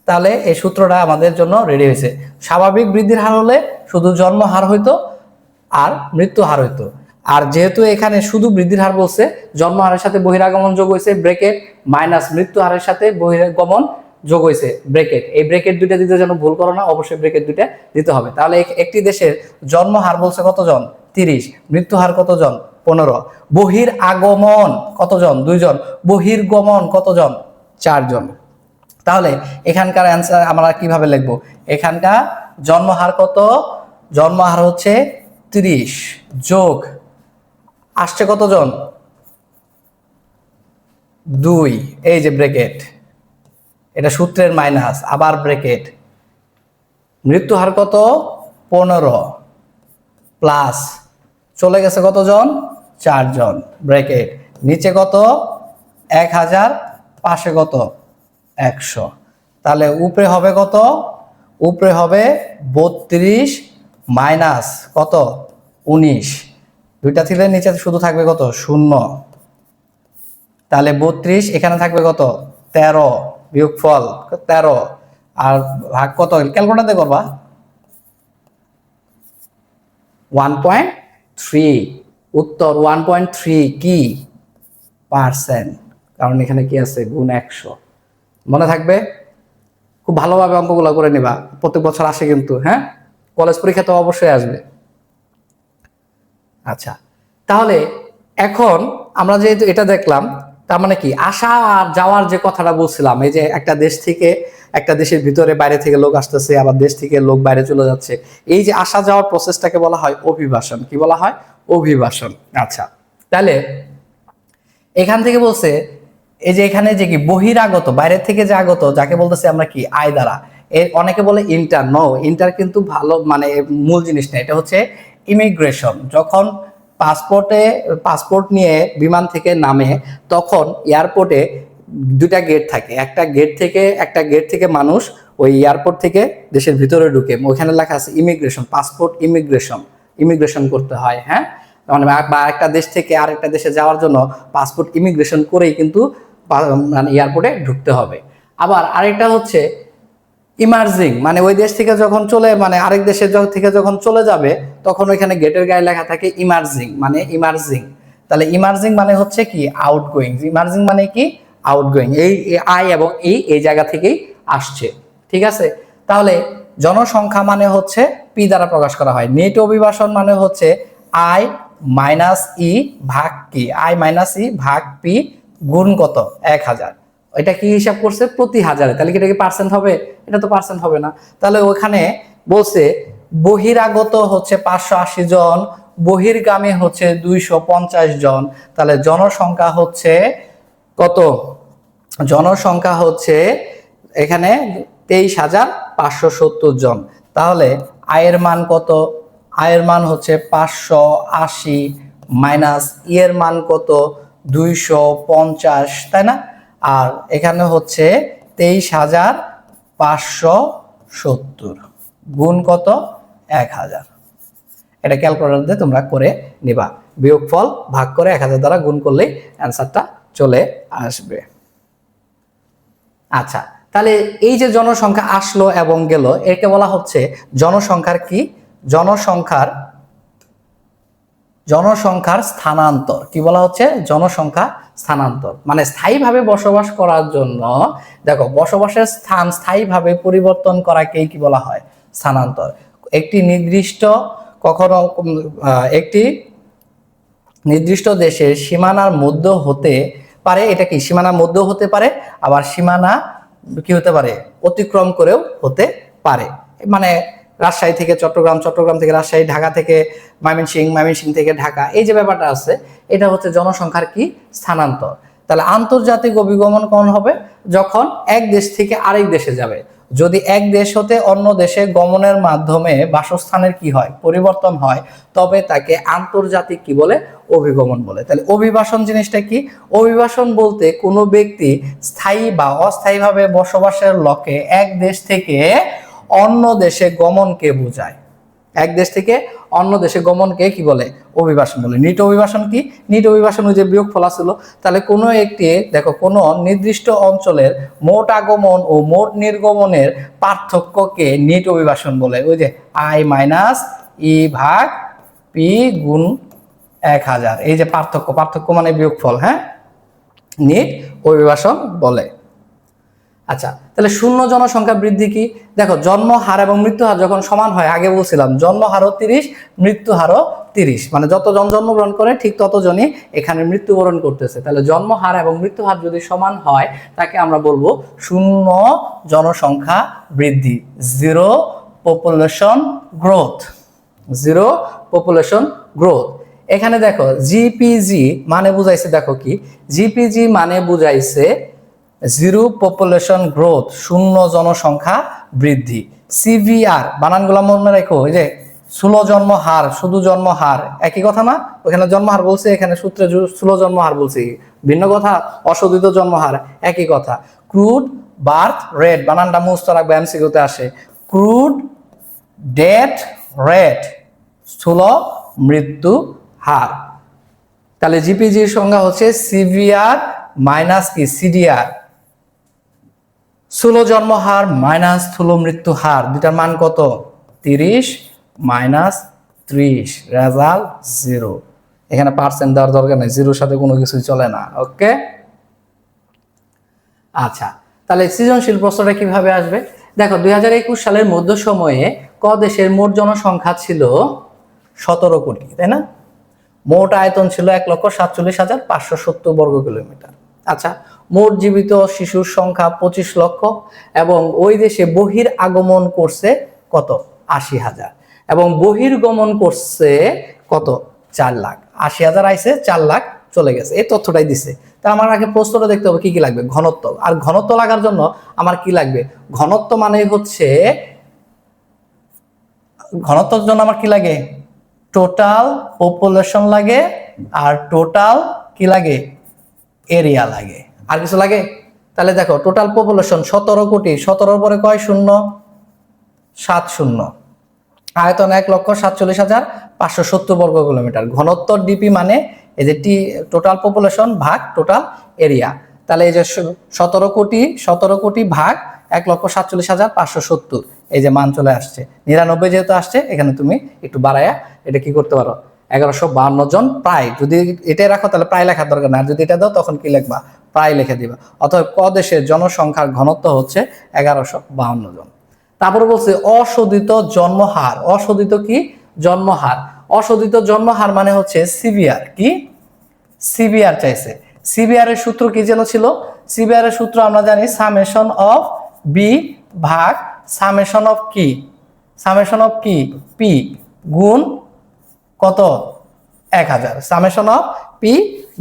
তাহলে এই সূত্রটা আমাদের জন্য রেডি হয়েছে। স্বাভাবিক বৃদ্ধির হার হলে শুধু জন্ম হার হইতো আর মৃত্যু হার হইতো। আর যেহেতু এখানে শুধু বৃদ্ধির হার বলছে, জন্ম হারের সাথে বহিরাগমন যোগ হয়েছে ব্রেকেট, মাইনাস মৃত্যু হারের সাথে বহিরাগমন যোগ হয়েছে ব্রেকেট। এই ব্রেকেট দুইটা দিতে যেন ভুল করো না, অবশ্যই ব্রেকেট দুইটা দিতে হবে। তাহলে একটি দেশের জন্ম হার বলছে কতজন, 30, মৃত্যু হার কতজন, 15, বহির আগমন কতজন, 2 জন, বহির্গমন কতজন, 4 জন। তাহলে এখানকার অ্যান্সার আমরা কিভাবে লিখবো, এখানকার জন্মহার কত, জন্মহার হচ্ছে 30 যোগ আসছে কতজন, 2, এই যে ব্রেকেট, এটা সূত্রের মাইনাস, আবার ব্রেকেট, মৃত্যু হার কত 15 প্লাস চলে গেছে কতজন, 4 জন, ব্রেকেট, নিচে কত 1000, পাশে কত 100। তাহলে উপরে হবে কত, উপরে হবে 32 মাইনাস কত 19, দুইটা থেকে নিচে শুধু থাকবে কত 0। তাহলে 32, এখানে থাকবে কত 13, বিয়োগফল 13, আর ভাগ কত, ক্যালকুলেটর দিয়ে করবা 1.3, উত্তর 1.3 কি পার্সেন্ট, কারণ এখানে কি আছে গুণ 100। মনে থাকবে, খুব ভালোভাবে অঙ্কগুলো করে নিবা, প্রত্যেক বছর আসে কিন্তু। হ্যাঁ, কলেজ পরীক্ষা তো অবশ্যই আসবে। আচ্ছা, তাহলে এখন আমরা যেহেতু এটা দেখলাম, তার মানে কি আসা আর যাওয়ার যে কথাটা বলছিলাম, এই যে একটা দেশ থেকে একটা দেশের ভিতরে বাইরে থেকে লোক আসতেছে, আবার দেশ থেকে লোক বাইরে চলে যাচ্ছে, এই যে আসা যাওয়ার প্রসেসটাকে বলা হয় অভিবাসন। কি বলা হয়? অভিবাসন। আচ্ছা, তাহলে এখান থেকে বলছে এই যে এখানে যে কি বহিরাগত, বাইরে থেকে যে আগত, যাকে বলতেছে আমরা কি আয় দ্বারা, এর অনেকে বলে ইন্টার। নো, ইন্টার কিন্তু ভালো মানে মূল জিনিস না, এটা হচ্ছে ইমিগ্রেশন। যখন পাসপোর্ট নিয়ে বিমান থেকে নামে, তখন এয়ারপোর্টে দুটা গেট থাকে, একটা গেট থেকে মানুষ ওই এয়ারপোর্ট থেকে দেশের ভিতরে ঢুকে, ওখানে লেখা আছে ইমিগ্রেশন, পাসপোর্ট ইমিগ্রেশন করতে হয়। হ্যাঁ, বা একটা দেশ থেকে আরেকটা দেশে যাওয়ার জন্য পাসপোর্ট ইমিগ্রেশন করেই কিন্তু মানে এয়ারপোর্টে ঢুকতে হবে। আবার আরেকটা হচ্ছে ইমার্জিং, মানে ওই দেশ থেকে যখন মানে আরেক দেশের থেকে যখন চলে যাবে, তখন ওইখানে গেটের গায়ে লেখা থাকে ইমার্জিং। তাহলে ইমার্জিং মানে হচ্ছে কি আউটগোয়িং। ইমার্জিং মানে কি আউটগোয়িং। এই আই এবং এই জায়গা থেকেই আসছে। ঠিক আছে, তাহলে জনসংখ্যা মানে হচ্ছে পি দ্বারা প্রকাশ করা হয়। নেট অভিবাসন মানে হচ্ছে আই মাইনাস ই ভাগ কি, আই মাইনাস ই ভাগ পি গুণ কত 1000। এটা কি হিসাব করছে? প্রতি হাজারে। তাহলে কি এটা কি পার্সেন্ট হবে? এটা তো পার্সেন্ট হবে না। তাহলে ওখানে বলছে বহিরাগত হচ্ছে 580 জন, বহির্গামী হচ্ছে 250 জন। তাহলে জনসংখ্যা হচ্ছে কত? জনসংখ্যা হচ্ছে এখানে 23,570 জন। তাহলে আয়ের মান কত? আয়ের মান হচ্ছে 580 মাইনাস ইয়ের মান কত? 250, তাই না? আর এখানে হচ্ছে 23,570 গুণ কত? 1000। এটা ক্যালকুলেটর দিয়ে তোমরা করে নিবা। বিয়োগফল ভাগ করে 1000 দ্বারা গুণ করলেই অ্যান্সারটা চলে আসবে। আচ্ছা, তাহলে এই যে জনসংখ্যা আসলো এবং গেল, একে বলা হচ্ছে জনসংখ্যার কি? জনসংখ্যার স্থানান্তর। কি বলা হচ্ছে? জনসংখ্যা স্থানান্তর। মানে স্থায়ীভাবে বসবাস করার জন্য, দেখো বসবাসের স্থান স্থায়ীভাবে পরিবর্তন করাকেই কি বলা হয়? স্থানান্তর। একটি নির্দিষ্ট দেশের সীমানার মধ্যে হতে পারে, এটা কি সীমানার মধ্যে হতে পারে, আবার সীমানা কি হতে পারে? অতিক্রম করেও হতে পারে। মানে রাজশাহী থেকে চট্টগ্রাম, চট্টগ্রাম থেকে রাজশাহী, ঢাকা থেকে ময়মনসিংহ, ময়মনসিংহ থেকে ঢাকা, এই যে ব্যাপারটা আছে, এটা হচ্ছে জনসংখ্যার কি? স্থানান্তর। তাহলে আন্তর্জাতিক অভিগমন কখন হবে? যখন এক দেশ থেকে আরেক দেশে যাবে। যদি এক দেশ হতে অন্য দেশে গমনের মাধ্যমে বাসস্থানের কি হয়? পরিবর্তন হয়, তবে তাকে আন্তর্জাতিক কি বলে? অভিগমন বলে। তাহলে অভিবাসন জিনিসটা কি? অভিবাসন বলতে কোনো ব্যক্তি স্থায়ী বা অস্থায়ীভাবে বসবাসের লক্ষ্যে এক দেশ থেকে অন্য দেশে গমনকে বোঝায়। এক দেশ থেকে অন্য দেশে গমনকে কি বলে? অভিবাসন বলে। নিট অভিবাসন কি? নিট অভিবাসন ওই যে বিয়োগফল ছিল। তাহলে কোনো একটি, দেখো, কোনো নির্দিষ্ট অঞ্চলের মোট আগমন ও মোট নির্গমনের পার্থক্যকে নিট অভিবাসন বলে। ওই যে আই মাইনাস ই ভাগ পি গুণ 1000, এই যে পার্থক্য মানে বিয়োগফল। হ্যাঁ, নিট অভিবাসন বলে। আচ্ছা, তাহলে শূন্য জনসংখ্যা বৃদ্ধি কি? দেখো, জন্ম হার এবং মৃত্যু হার যখন সমান হয়, আগে বলছিলাম জন্ম হারও 30, মৃত্যু হারও 30, মানে যতজন জন্মগ্রহণ করে ঠিক ততজনই এখানে মৃত্যুবরণ করতেছে। তাহলে জন্ম হার এবং মৃত্যু হার যদি সমান হয়, তাকে আমরা বলবো শূন্য জনসংখ্যা বৃদ্ধি, জিরো পপুলেশন গ্রোথ। এখানে দেখো জিপিজি মানে বুঝাইছে, দেখো কি জিপিজি মানে বুঝাইছে? জিরো পপুলেশন গ্রোথ, শূন্য জনসংখ্যা বৃদ্ধি। সিভিআর বানানগুলো মনে রাখো, ওই যে স্থূল জন্ম হার, শুধু জন্ম হার একই কথা না? ওখানে জন্ম হার বলছে, এখানে সূত্রে স্থূল জন্ম হার বলছি, ভিন্ন কথা। অশোধিত জন্ম হার একই কথা। ক্রুড বার্থ রেট, বানানটা মুস্ত রাখবে, এমসিকিউতে আসে। ক্রুড ডেথ রেট, স্থূল মৃত্যু হার। তাহলে জিপিজির সংজ্ঞা হচ্ছে সিভিআর মাইনাস কি সিডিআর, স্থূল জন্ম হার মাইনাস স্থূল মৃত্যু হার, দুটার মান কত? 30 মাইনাস 30, রেজাল্ট 0। এখানে পার্সেন্ট দেওয়ার দরকার নেই, জিরোর সাথে কোনো কিছুই চলে না। ওকে, আচ্ছা, তাহলে সৃজনশীল প্রশ্নটা কিভাবে আসবে? দেখো 2021 সালের মধ্য সময়ে ক দেশের মোট জনসংখ্যা ছিল 17 কোটি, তাই না? মোট আয়তন ছিল 1,47,570 বর্গ কিলোমিটার। আচ্ছা, মোট জীবিত শিশুর সংখ্যা 25 লক্ষ এবং ওই দেশে বহির আগমন করছে কত? 80,000 এবং বহির্গমন করছে কত? 4 লাখ। 80,000 আইছে, 4 লাখ চলে গেছে, এই তথ্যটাই দিছে। তা আমার আগে প্রশ্নটা দেখতে হবে কি কি লাগবে, ঘনত্ব। আর ঘনত্ব লাগার জন্য আমার কি লাগবে? ঘনত্ব মানে হচ্ছে, ঘনত্বের জন্য আমার কি লাগে? টোটাল পপুলেশন লাগে আর টোটাল কি লাগে? এরিয়া লাগে। আর কিছু লাগে? তাহলে দেখো টোটাল পপুলেশন 17 কোটি, 17 পরে কয় শূন্য? 7 শূন্য। আয়তন 1,47,570 বর্গ কিলোমিটার। ঘনত্ব ডিপি মানে এই যে টি, টোটাল পপুলেশন ভাগ টোটাল এরিয়া। তাহলে এই যে 17 কোটি ভাগ 1,47,570, এই যে মান চলে আসছে 99 যেহেতু আসছে, এখানে তুমি একটু বাড়ায়া এটা কি করতে পারো? 1152 জন প্রায়। যদি এটাই রাখো তাহলে প্রায় লেখার দরকার না, আর যদি এটা দাও তখন কি লিখবা? প্রায় লিখে দিবা। অথবা ক দেশের জনসংখ্যার ঘনত্ব হচ্ছে 1152 জন। তারপরে বলছে অশোধিত জন্মহার। অশোধিত কি? জন্মহার। অশোধিত জন্মহার মানে হচ্ছে সিভিআর। কি? সিভিআর চাইছে। সিভিআর এর সূত্র কি যেন ছিল? সিভিআর এর সূত্র আমরা জানি সামেশন অফ বি ভাগ সামেশন অফ কি? সামেশন অফ কি? পি গুণ কত? 1000। সামেশন অফ পি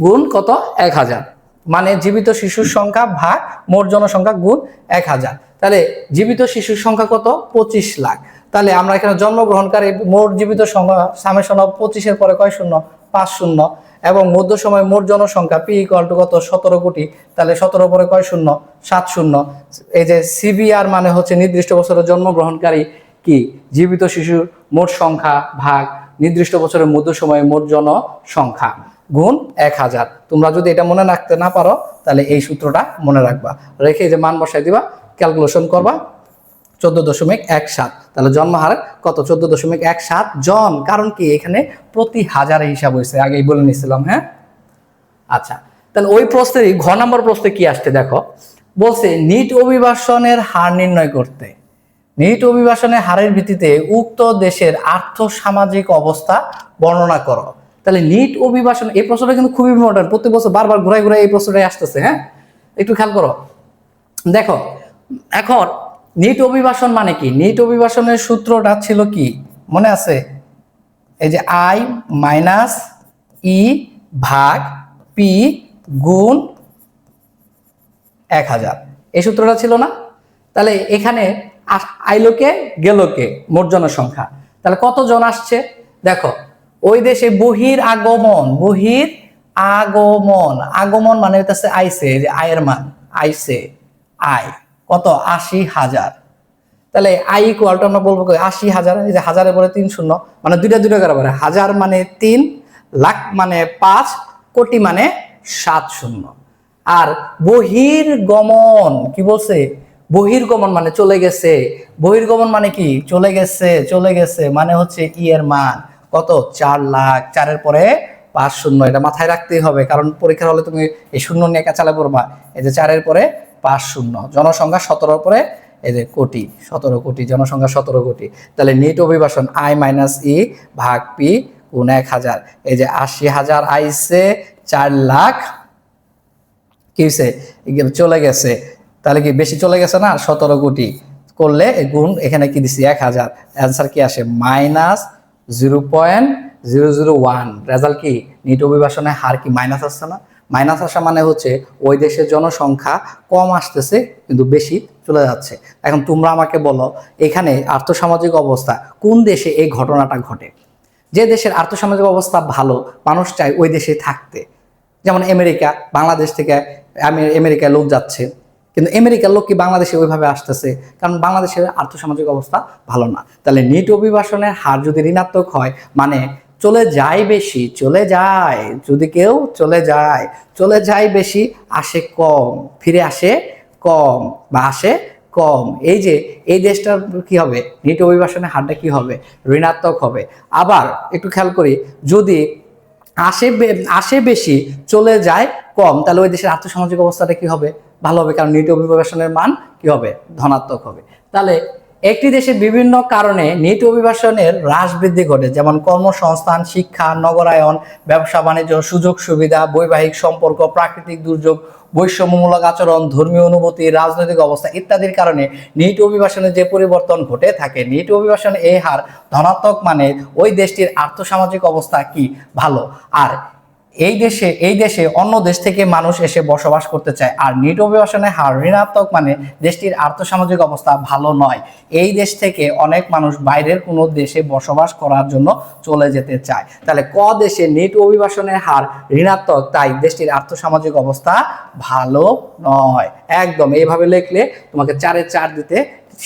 গুণ কত? 1000। মানে জীবিত শিশুর সংখ্যা ভাগ মোট জনসংখ্যা গুণ 1000। তাহলে জীবিত শিশুর সংখ্যা কত? 25 লাখ। তাহলে আমরা এখানে জন্মগ্রহণকারী মোট জীবিত সংখ্যা সামেশন অফ 25 এর পরে কয় শূন্য? 5 শূন্য। এবং মধ্য সময় মোট জনসংখ্যা পি ইকুয়াল টু কত? 17 কোটি। তাহলে 17 পরে কয় শূন্য? 7 শূন্য। এই যে সিবিআর মানে হচ্ছে নির্দিষ্ট বছরে জন্মগ্রহণকারী কি জীবিত শিশুর মোট সংখ্যা ভাগ নির্দিষ্ট বছরের মধ্য সময়ে মোট জনসংখ্যা গুণ 1000। তোমরা যদি এটা মনে রাখতে না পারো তাহলে এই সূত্রটা মনে রাখবা, রেখে যে মান বসাই দিবা, ক্যালকুলেশন করবা 14.17। তাহলে জন্মহার কত? 14.17 জন। কারণ কি এখানে প্রতি হাজারে হিসাব হয়েছে, আগেই বলে নিছিলাম। হ্যাঁ, আচ্ছা। তাহলে ওই প্রশ্নে ঘ নম্বর প্রশ্নে কি আসছে দেখো, বলছে নিট অভিবাসনের হার নির্ণয় করতে। নিট অভিবাসনের হারের ভিত্তিতে উক্ত দেশের আর্থ সামাজিক অবস্থা বর্ণনা করো। তাহলে নিট অভিবাসন, এই প্রশ্নটা কিন্তু খুবই ইম্পর্টেন্ট, প্রত্যেক বছর বারবার ঘুরাই ঘুরাই এই প্রশ্নটাই আসতেছে। হ্যাঁ, একটু খেয়াল করো। দেখো এখন নিট অভিবাসন মানে কি? নিট অভিবাসনের সূত্রটা ছিল কি মনে আছে? এই যে আই মাইনাস ই ভাগ পি গুণ 1000, এই সূত্রটা ছিল না? তাহলে এখানে আইলোকে গেলোকে মোট জনসংখ্যা, তাহলে কত জন আসছে দেখো। ওই দেশে বহির আগমন, বহির আগমন, আগমন মানে হইতেছে আইসে, যে আয়ের মান আইসে, আয় কত? 80,000। তাহলে আই ইকুয়াল টু আমরা বলবো 80,000। এই যে হাজারের পরে 3 শূন্য, মানে দুইটা করে পারে। হাজার মানে 3, লাখ মানে 5, কোটি মানে 7 শূন্য। আর বহির্গমন কি বলছে? বহির্গমন মানে চলে গেছে। বহির্গমন মানে কি? চলে গেছে, চলে গেছে মানে হচ্ছে ই এর মান কত? 4 লাখ। 4-এর পরে 5 শূন্য, এটা মাথায় রাখতেই হবে, কারণ পরীক্ষার হলে তুমি এই শূন্য নিয়ে চালে পড়বা। এই যে 4-এর পরে 5 শূন্য। জনসংখ্যা 17 পরে এই যে কোটি, 17 কোটি, জনসংখ্যা 17 কোটি। তাহলে নিট অভিবাসন আই মাইনাস ই ভাগ পি গুণ 1000। এই যে 80,000 আইসে, 4 লাখ কি হয়েছে? চলে গেছে। তাহলে কি বেশি চলে গেছে না? 17 কোটি করলে গুণ এখানে কি দিছি? 1000। অ্যান্সার কি আসে? -0.001। রেজাল্ট কি? নিট অভিবাসনের হার কি মাইনাস আসছে না? মাইনাস আসা মানে হচ্ছে ওই দেশের জনসংখ্যা কম আসতেছে কিন্তু বেশি চলে যাচ্ছে। এখন তোমরা আমাকে বলো, এখানে আর্থসামাজিক অবস্থা কোন দেশে এই ঘটনাটা ঘটে? যে দেশের আর্থসামাজিক অবস্থা ভালো, মানুষ চায় ওই দেশে থাকতে। যেমন আমেরিকা, বাংলাদেশ থেকে আমেরিকায় লোক যাচ্ছে, কিন্তু আমেরিকার লোক কি বাংলাদেশে ওইভাবে আসতেছে? কারণ বাংলাদেশের আর্থসামাজিক অবস্থা ভালো না। তাহলে নিট অভিবাসনের হার যদি ঋণাত্মক হয় মানে চলে যায় বেশি, চলে যায়, যদি কেউ চলে যায় বেশি, আসে কম, ফিরে আসে কম বা আসে কম। এই যে এই দেশটার কি হবে? নিট অভিবাসনের হারটা কি হবে? ঋণাত্মক হবে। আবার একটু খেয়াল করি, যদি আসে বেশি, চলে যায় কম, তাহলে ওই দেশের আর্থসামাজিক অবস্থাটা কি হবে? ভালো হবে, কারণ নিট অভিবাসনের মান কি হবে? ধনাত্মক হবে। তাহলে একটি দেশে বিভিন্ন কারণে নিট অভিবাসনের হ্রাস বৃদ্ধি ঘটে, যেমন কর্মসংস্থান, শিক্ষা, নগরায়ন, ব্যবসা বাণিজ্য, সুযোগ সুবিধা, বৈবাহিক সম্পর্ক, প্রাকৃতিক দুর্যোগ, বৈষম্যমূলক আচরণ, ধর্মীয় অনুভূতি, রাজনৈতিক অবস্থা ইত্যাদির কারণে নিট অভিবাসনে যে পরিবর্তন ঘটে থাকে। নিট অভিবাসনে এই হার ধনাত্মক মানে ওই দেশটির আর্থসামাজিক অবস্থা কি ভালো, আর এই দেশে অন্য দেশ থেকে মানুষ এসে বসবাস করতে চায়। আর নিট অভিবাসনের হার ঋণাত্মক মানে দেশটির আর্থসামাজিক অবস্থা ভালো নয়, এই দেশ থেকে অনেক মানুষ বাইরের কোনো দেশে বসবাস করার জন্য চলে যেতে চায়। তাহলে ক দেশে নিট অভিবাসনের হার ঋণাত্মক, তাই দেশটির আর্থসামাজিক অবস্থা ভালো নয়। একদম এইভাবে লিখলে তোমাকে 4-এ 4 দিতে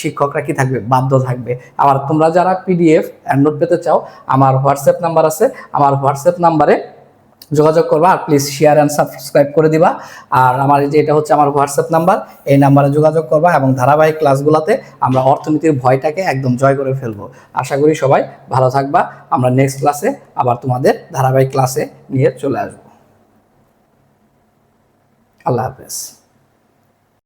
শিক্ষকরা কি থাকবে, বাধ্য থাকবে। আবার তোমরা যারা পিডিএফ নোট পেতে চাও, আমার হোয়াটসঅ্যাপ নাম্বার আছে, আমার হোয়াটসঅ্যাপ নাম্বারে যোগাযোগ করবা, আর প্লিজ শেয়ার অ্যান্ড সাবস্ক্রাইব করে দিবা। আর আমার যে এটা হচ্ছে আমার হোয়াটসঅ্যাপ নাম্বার, এই নাম্বারে যোগাযোগ করবা এবং ধারাবাহিক ক্লাসগুলোতে আমরা অর্থনীতির ভয়টাকে একদম জয় করে ফেলবো। আশা করি সবাই ভালো থাকবা। আমরা নেক্সট ক্লাসে আবার তোমাদের ধারাবাহিক ক্লাসে নিয়ে চলে আসবো। আল্লাহ হাফেজ।